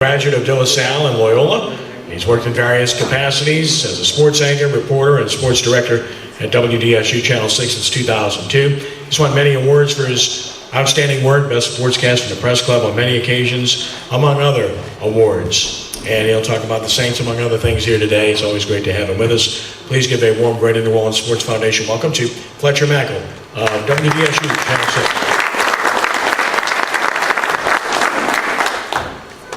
Graduate of De La Salle and Loyola. He's worked in various capacities as a sports anchor, reporter, and sports director at WDSU Channel 6 since 2002. He's won many awards for his outstanding work, best sportscaster in the press club on many occasions, among other awards. And he'll talk about the Saints, among other things, here today. It's always great to have him with us. Please give a warm Greater New Orleans Sports Foundation welcome to Fletcher Mackel of WDSU Channel 6.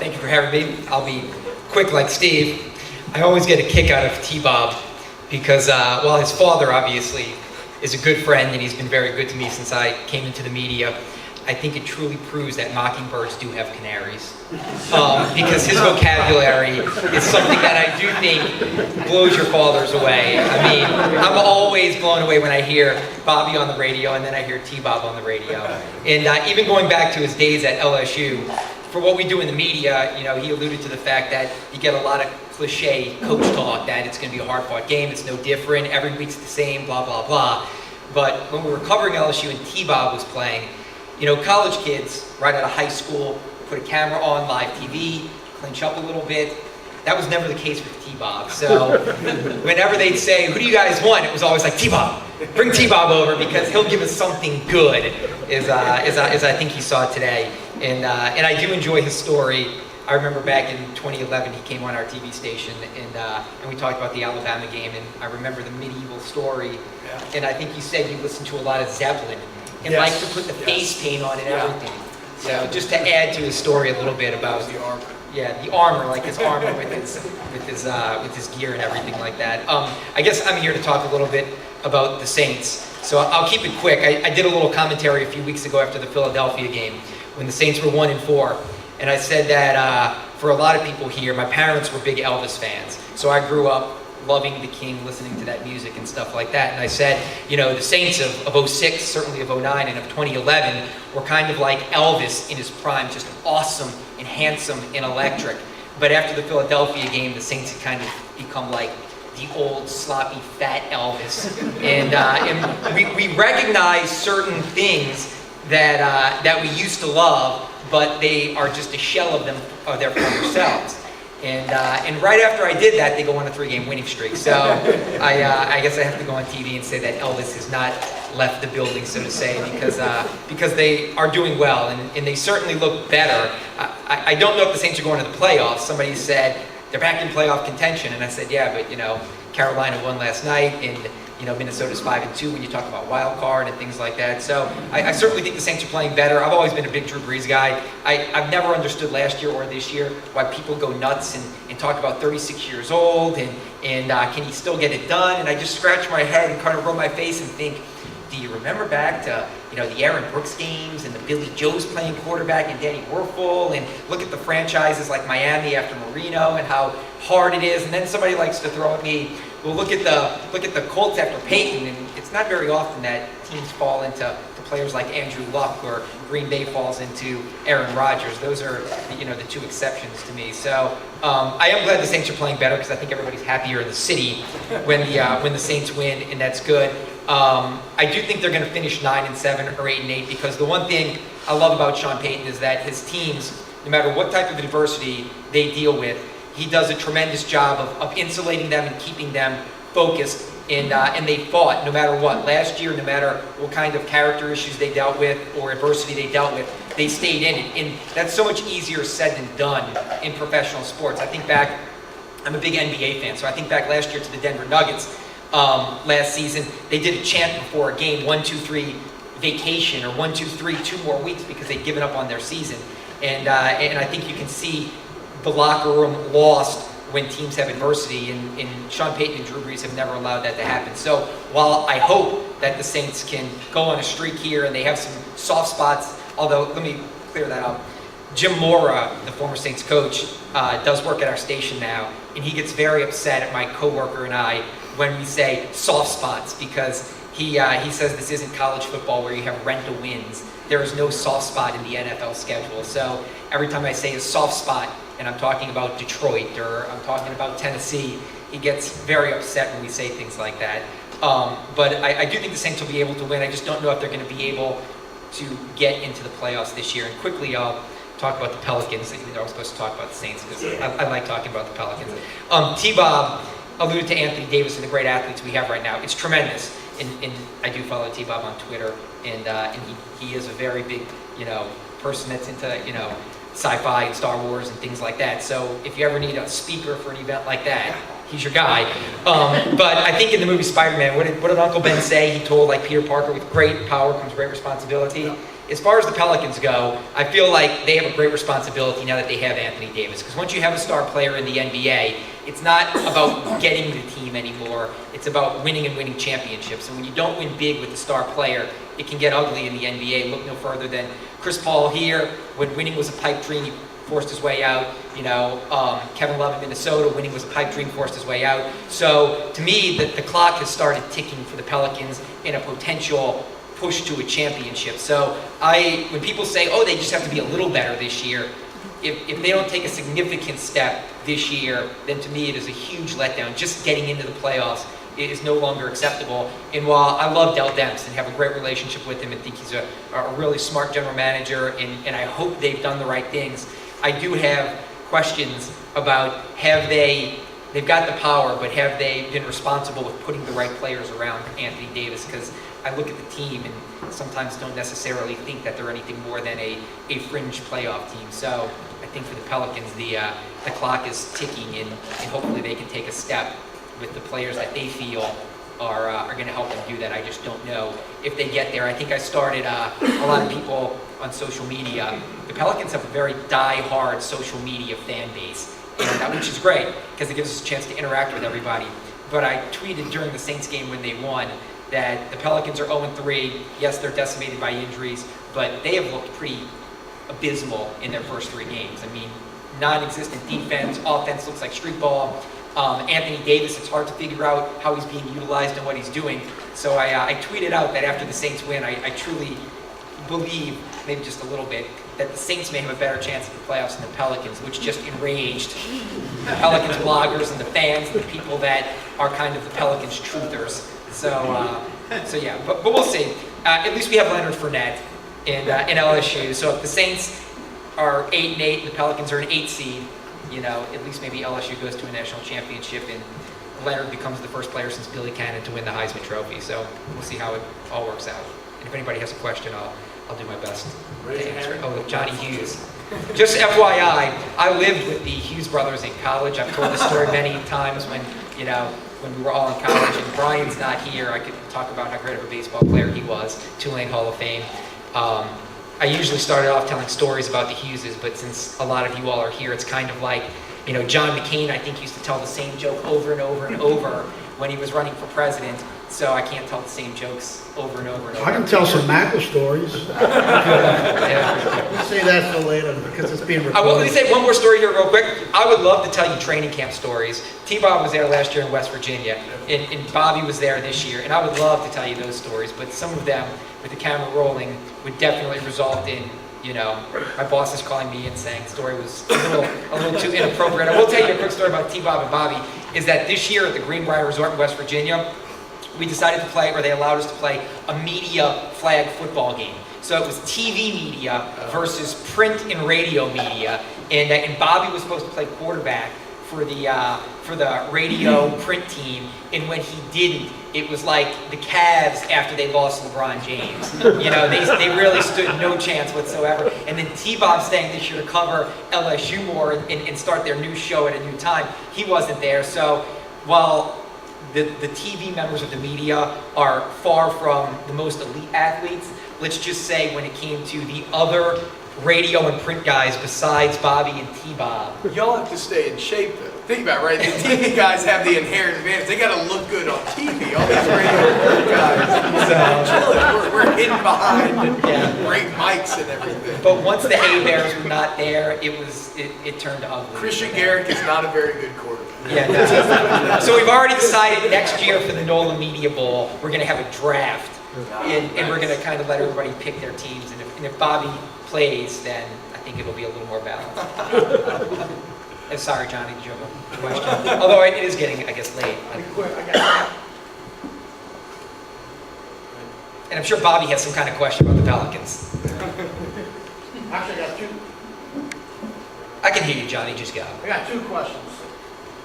Thank you for having me. I'll be quick like Steve. I always get a kick out of T-Bob because while his father obviously is a good friend and he's been very good to me since I came into the media, I think it truly proves that mockingbirds do have canaries. Because his vocabulary is something that I do think blows your fathers away. I mean, I'm always blown away when I hear Bobby on the radio and then I hear T-Bob on the radio. And even going back to his days at LSU, for what we do in the media, you know, he alluded to the fact that you get a lot of cliche coach talk, that it's going to be a hard-fought game, it's no different, every week's the same, blah, blah, blah. But when we were covering LSU and T-Bob was playing, you know, college kids right out of high school put a camera on, live TV, clinch up a little bit. That was never the case with T-Bob. So whenever they'd say, "Who do you guys want?" it was always like, "T-Bob, bring T-Bob over because he'll give us something good," as I think he saw today. And I do enjoy his story. I remember back in 2011, he came on our TV station and we talked about the Alabama game, and I remember the medieval story. Yeah. And I think you said you listened to a lot of Zeppelin and liked to put the face paint on and everything. So just to add to his story a little bit about the armor. Yeah, the armor, like his armor with his gear and everything like that. I guess I'm here to talk a little bit about the Saints. So I'll keep it quick. I did a little commentary a few weeks ago after the Philadelphia game when the Saints were 1-4, and I said that for a lot of people here, my parents were big Elvis fans. So I grew up loving the King, listening to that music and stuff like that. And I said, you know, the Saints of 06, certainly of 09 and of 2011 were kind of like Elvis in his prime, just awesome and handsome and electric. But after the Philadelphia game, the Saints had kind of become like the old, sloppy, fat Elvis. And we recognize certain things that we used to love, but they are just a shell of them, of their former selves. And right after I did that, they go on a 3-game winning streak. So I guess I have to go on TV and say that Elvis has not left the building, so to say, because they are doing well, and they certainly look better. I don't know if the Saints are going to the playoffs. Somebody said they're back in playoff contention, and I said, yeah, but, you know, Carolina won last night, and, you know, Minnesota's 5-2 when you talk about wild card and things like that. So I certainly think the Saints are playing better. I've always been a big Drew Brees guy. I've never understood last year or this year why people go nuts and talk about 36 years old and can he still get it done? And I just scratch my head and kind of rub my face and think, do you remember back to, you know, the Aaron Brooks games and the Billy Joes playing quarterback and Danny Werfel, and look at the franchises like Miami after Marino and how hard it is. And then somebody likes to throw at me, well, look at the Colts after Peyton, and it's not very often that teams fall into players like Andrew Luck or Green Bay falls into Aaron Rodgers. Those are, you know, the two exceptions to me. So I am glad the Saints are playing better because I think everybody's happier in the city when the Saints win, and that's good. I do think they're going to finish 9-7 or 8-8 because the one thing I love about Sean Payton is that his teams, no matter what type of adversity they deal with, he does a tremendous job of insulating them and keeping them focused. And they fought no matter what. Last year, no matter what kind of character issues they dealt with or adversity they dealt with, they stayed in it. And that's so much easier said than done in professional sports. I think back, I'm a big NBA fan, so I think back last year to the Denver Nuggets last season. They did a chant before a game, 1, 2, 3 vacation, or 1, 2, 3, 2 more weeks because they'd given up on their season. And I think you can see the locker room lost when teams have adversity, and Sean Payton and Drew Brees have never allowed that to happen. So while I hope that the Saints can go on a streak here and they have some soft spots, although let me clear that up. Jim Mora, the former Saints coach, does work at our station now, and he gets very upset at my coworker and I when we say soft spots because he says this isn't college football where you have rent-a-wins. There is no soft spot in the NFL schedule. So every time I say a soft spot, and I'm talking about Detroit or I'm talking about Tennessee, he gets very upset when we say things like that. But I do think the Saints will be able to win. I just don't know if they're going to be able to get into the playoffs this year. And quickly, I'll talk about the Pelicans. I was supposed to talk about the Saints because I like talking about the Pelicans. T-Bob alluded to Anthony Davis and the great athletes we have right now. It's tremendous. And I do follow T-Bob on Twitter, and he is a very big, person that's into, sci-fi and Star Wars and things like that. So if you ever need a speaker for an event like that, he's your guy. But I think in the movie Spider-Man, what did Uncle Ben say? He told Peter Parker, with great power comes great responsibility. As far as the Pelicans go, I feel like they have a great responsibility now that they have Anthony Davis. Because once you have a star player in the NBA, it's not about getting the team anymore. It's about winning and winning championships. And when you don't win big with a star player, it can get ugly in the NBA. Look no further than Chris Paul here. When winning was a pipe dream, he forced his way out. Kevin Love in Minnesota, winning was a pipe dream, forced his way out. So to me, the clock has started ticking for the Pelicans in a potential push to a championship. So when people say, oh, they just have to be a little better this year, if they don't take a significant step this year, then to me it is a huge letdown. Just getting into the playoffs is no longer acceptable. And while I love Dell Demps and have a great relationship with him and think he's a really smart general manager, and I hope they've done the right things, I do have questions about they've got the power, but have they been responsible with putting the right players around Anthony Davis? Because I look at the team and sometimes don't necessarily think that they're anything more than a fringe playoff team. So I think for the Pelicans, the clock is ticking, and hopefully they can take a step with the players that they feel are going to help them do that. I just don't know if they get there. I think I started a lot of people on social media. The Pelicans have a very die-hard social media fan base, which is great because it gives us a chance to interact with everybody. But I tweeted during the Saints game when they won that the Pelicans are 0-3. Yes, they're decimated by injuries, but they have looked pretty abysmal in their first 3 games. I mean, non-existent defense, offense looks like street ball. Anthony Davis, it's hard to figure out how he's being utilized and what he's doing. So I tweeted out that after the Saints win, I truly believe, maybe just a little bit, that the Saints may have a better chance at the playoffs than the Pelicans, which just enraged the Pelicans bloggers and the fans and the people that are kind of the Pelicans truthers. So yeah, but we'll see. At least we have Leonard Fournette in LSU. So if the Saints are 8-8, the Pelicans are an 8 seed, at least maybe LSU goes to a national championship and Leonard becomes the first player since Billy Cannon to win the Heisman Trophy. So we'll see how it all works out. And if anybody has a question, I'll do my best to answer it. Oh, Johnny Hughes. Just FYI, I lived with the Hughes brothers in college. I've told this story many times when we were all in college, and Brian's not here. I could talk about how great of a baseball player he was, Tulane Hall of Fame. I usually started off telling stories about the Hugheses, but since a lot of you all are here, it's kind of like, John McCain, I think, used to tell the same joke over and over and over when he was running for president, so I can't tell the same jokes over and over and over. I can tell some Mackel stories. Yeah. We'll say that for later because it's being Let me recorded. say one more story here real quick. I would love to tell you training camp stories. T-Bob was there last year in West Virginia, and Bobby was there this year, and I would love to tell you those stories, but some of them, with the camera rolling, would definitely result in, my boss is calling me and saying the story was a little too inappropriate. I will tell you a quick story about T-Bob and Bobby, is that this year at the Greenbrier Resort in West Virginia, we decided to play, or they allowed us to play, a media flag football game. So it was TV media versus print and radio media, and Bobby was supposed to play quarterback for the radio print team, and when he didn't, it was like the Cavs after they lost LeBron James. They really stood no chance whatsoever. And then T-Bob staying this year to cover LSU more and start their new show at a new time. He wasn't there, so while the TV members of the media are far from the most elite athletes, let's just say when it came to the other radio and print guys besides Bobby and T-Bob. Y'all have to stay in shape, though. Think about it, right? The TV guys have the inherent advantage. They got to look good on TV. All these radio and print guys. We're hidden behind great mics and everything. But once the hay-bears were not there, it turned ugly. Christian Garrick is not a very good quarterback. Yeah, no. So we've already decided next year for the NOLA Media Bowl, we're going to have a draft. And we're going to kind of let everybody pick their teams. And if Bobby plays, then I think it'll be a little more balanced. Sorry, Johnny, did you have a question? Although it is getting, I guess, late. And I'm sure Bobby has some kind of question about the Pelicans. Actually, I got two. I can hear you, Johnny, just go. I got two questions.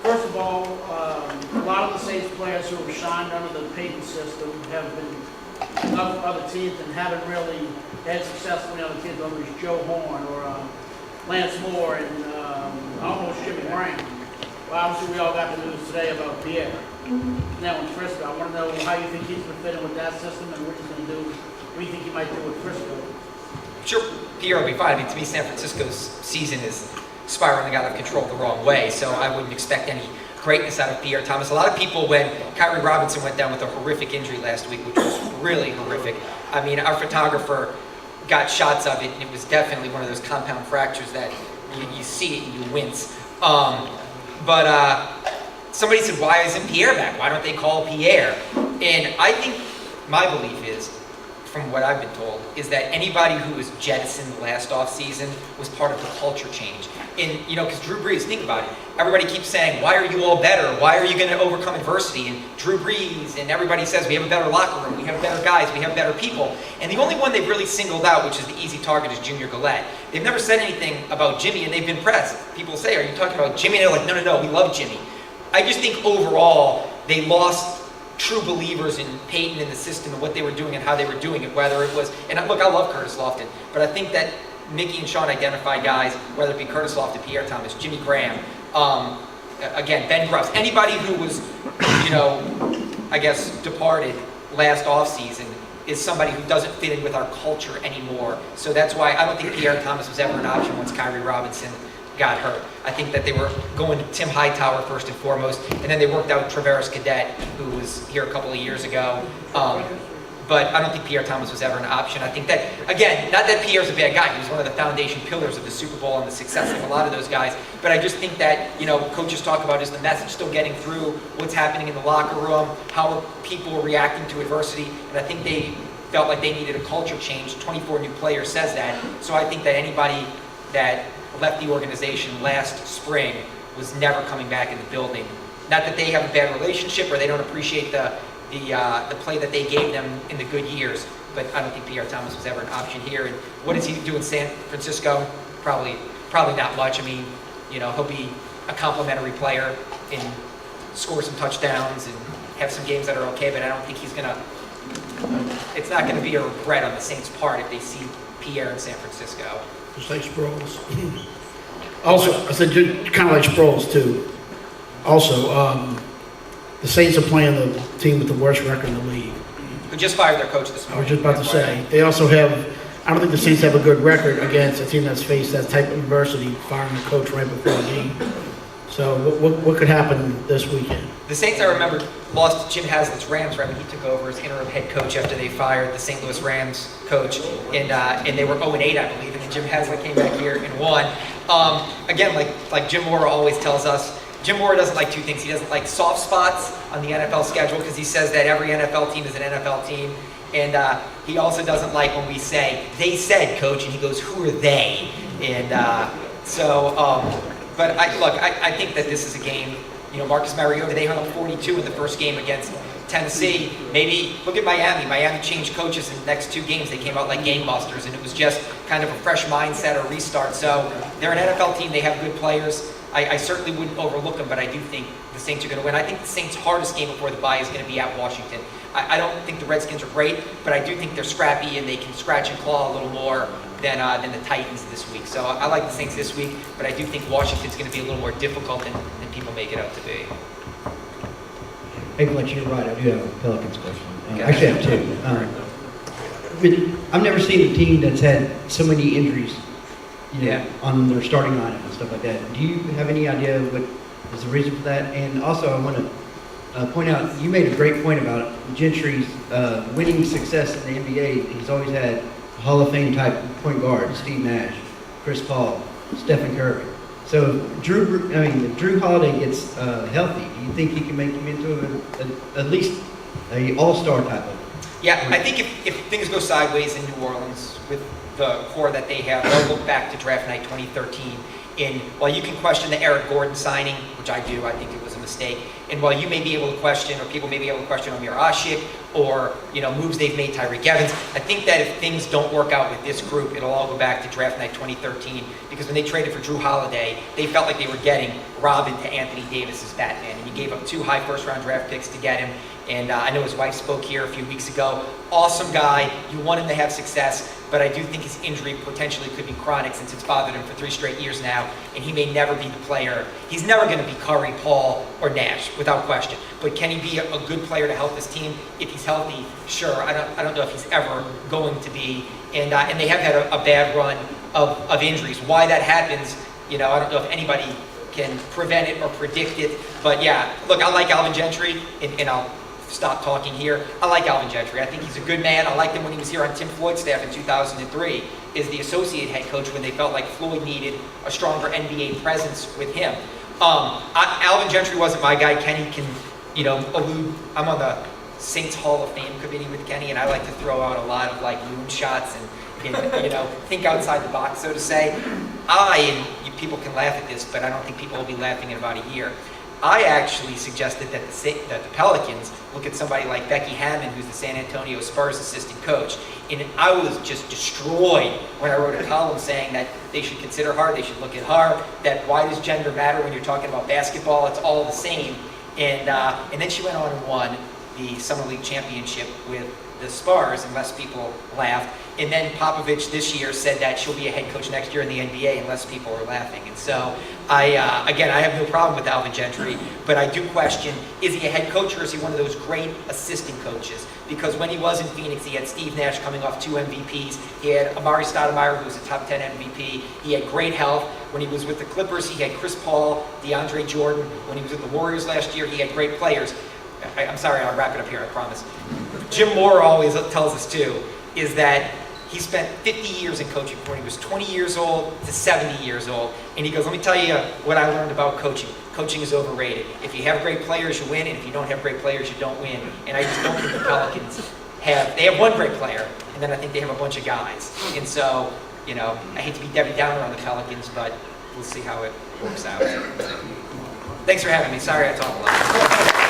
First of all, a lot of the Saints players who have shined under the Payton system have been up other teams and haven't really had success with other teams, whether it's Joe Horn or Lance Moore and almost Jimmy Graham. Well, obviously, we all got the news today about Pierre. Now in Frisco, I want to know how you think he's going to fit in with that system and what he's going to do. What do you think he might do with Frisco? Sure, Pierre will be fine. I mean, to me, San Francisco's season is spiraling out of control the wrong way, so I wouldn't expect any greatness out of Pierre Thomas. A lot of people, when Kyrie Robinson went down with a horrific injury last week, which was really horrific, I mean, our photographer got shots of it, and it was definitely one of those compound fractures that you see it and you wince. But somebody said, why isn't Pierre back? Why don't they call Pierre? And I think my belief is, from what I've been told, is that anybody who was jettisoned last offseason was part of the culture change. And, you know, because Drew Brees, think about it. Everybody keeps saying, why are you all better? Why are you going to overcome adversity? And Drew Brees, and everybody says, we have a better locker room, we have better guys, we have better people. And the only one they've really singled out, which is the easy target, is Junior Gillette. They've never said anything about Jimmy, and they've been pressed. People say, are you talking about Jimmy? And they're like, no, we love Jimmy. I just think overall, they lost true believers in Peyton and the system and what they were doing and how they were doing it, whether it was, and look, I love Curtis Lofton, but I think that Mickey and Sean identified guys, whether it be Curtis Lofton, Pierre Thomas, Jimmy Graham, again, Ben Grubbs, anybody who was, you know, I guess, departed last offseason is somebody who doesn't fit in with our culture anymore. So that's why I don't think Pierre Thomas was ever an option once Kyrie Robinson got hurt. I think that they were going to Tim Hightower first and foremost, and then they worked out Traveris Cadet, who was here a couple of years ago. But I don't think Pierre Thomas was ever an option. I think that, again, not that Pierre's a bad guy. He was one of the foundation pillars of the Super Bowl and the success of a lot of those guys. But I just think that, you know, coaches talk about, is the message still getting through? What's happening in the locker room? How are people reacting to adversity? And I think they felt like they needed a culture change. 24 new players says that. So I think that anybody that left the organization last spring was never coming back in the building. Not that they have a bad relationship or they don't appreciate the play that they gave them in the good years, but I don't think Pierre Thomas was ever an option here. And what does he do in San Francisco? Probably not much. I mean, you know, he'll be a complimentary player and score some touchdowns and have some games that are okay, but I don't think it's not gonna be a regret on the Saints' part if they see Pierre in San Francisco. Just like Sproles. Also, I said kind of like Sproles too. Also, the Saints are playing the team with the worst record in the league. Who just fired their coach this I morning. was just about to say. They also have, I don't think the Saints have a good record against a team that's faced that type of adversity, firing a coach right before a game. So what could happen this weekend? The Saints, I remember, lost Jim Haslett's Rams right when he took over as interim head coach after they fired the St. Louis Rams coach, and they were 0-8, I believe, and then Jim Haslett came back here and won. Again, like Jim Mora always tells us, Jim Mora doesn't like two things. He doesn't like soft spots on the NFL schedule because he says that every NFL team is an NFL team, and he also doesn't like when we say, they said, coach, and he goes, who are they? And but I think that this is a game, you know, Marcus Mariota, they hung up 42 in the first game against Tennessee. Maybe, look at Miami. Miami changed coaches in the next two games. They came out like gangbusters, and it was just kind of a fresh mindset or restart. So they're an NFL team. They have good players. I certainly wouldn't overlook them, but I do think the Saints are going to win. I think the Saints' hardest game before the bye is going to be at Washington. I don't think the Redskins are great, but I do think they're scrappy and they can scratch and claw a little more than the Titans this week. So I like the Saints this week, but I do think Washington's going to be a little more difficult than people make it out to be. Hey, Fletcher, you're right. I do have a Pelicans question. Okay. Actually, I have two. I've never seen a team that's had so many injuries, on their starting lineup and stuff like that. Do you have any idea what is the reason for that? And also, I want to point out, you made a great point about Gentry's winning success in the NBA. He's always had Hall of Fame type point guard, Steve Nash, Chris Paul, Stephen Curry. So if Drew Holiday gets healthy, do you think he can make him into at least an all-star type of? Yeah, I think if things go sideways in New Orleans with the core that they have, they'll look back to draft night 2013 And while you can question the Eric Gordon signing, which I do, I think it was a mistake, and while you may be able to question, or people may be able to question Amir Ashik, or moves they've made, Tyreek Evans, I think that if things don't work out with this group, it'll all go back to draft night 2013, because when they traded for Drew Holiday, they felt like they were getting Robin to Anthony Davis's Batman, and you gave up 2 high first-round draft picks to get him. And I know his wife spoke here a few weeks ago. Awesome guy. You want him to have success, but I do think his injury potentially could be chronic since it's bothered him for 3 straight years now, and he may never be the player. He's never going to be Curry, Paul, or Nash, without question. But can he be a good player to help this team if he's healthy? Sure. I don't know if he's ever going to be. And they have had a bad run of injuries. Why that happens, I don't know if anybody can prevent it or predict it. But yeah, look, I like Alvin Gentry, and I'll stop talking here. I like Alvin Gentry. I think he's a good man. I liked him when he was here on Tim Floyd's staff in 2003 as the associate head coach when they felt like Floyd needed a stronger NBA presence with him. Alvin Gentry wasn't my guy. Kenny can, allude. I'm on the Saints Hall of Fame committee with Kenny, and I like to throw out a lot of like moonshots and think outside the box, so to say. People can laugh at this, but I don't think people will be laughing in about a year. I actually suggested that the Pelicans look at somebody like Becky Hammond, who's the San Antonio Spurs assistant coach. And I was just destroyed when I wrote a column saying that they should consider her, they should look at her, that why does gender matter when you're talking about basketball? It's all the same. And then she went on and won the Summer League championship with the Spurs, and less people laughed. And then Popovich this year said that she'll be a head coach next year in the NBA, and less people are laughing. And so I have no problem with Alvin Gentry, but I do question, is he a head coach or is he one of those great assistant coaches? Because when he was in Phoenix, he had Steve Nash coming off 2 MVPs. He had Amari Stoudemire, who was a top 10 MVP. He had great health. When he was with the Clippers, he had Chris Paul, DeAndre Jordan. When he was with the Warriors last year, he had great players. I'm sorry, I'll wrap it up here, I promise. Jim Moore always tells us too, is that he spent 50 years in coaching from when he was 20 years old to 70 years old. And he goes, let me tell you what I learned about coaching. Coaching is overrated. If you have great players, you win. And if you don't have great players, you don't win. And I just don't think the Pelicans they have one great player. And then I think they have a bunch of guys. And so, I hate to be Debbie Downer on the Pelicans, but we'll see how it works out. Thanks for having me. Sorry I talk a lot.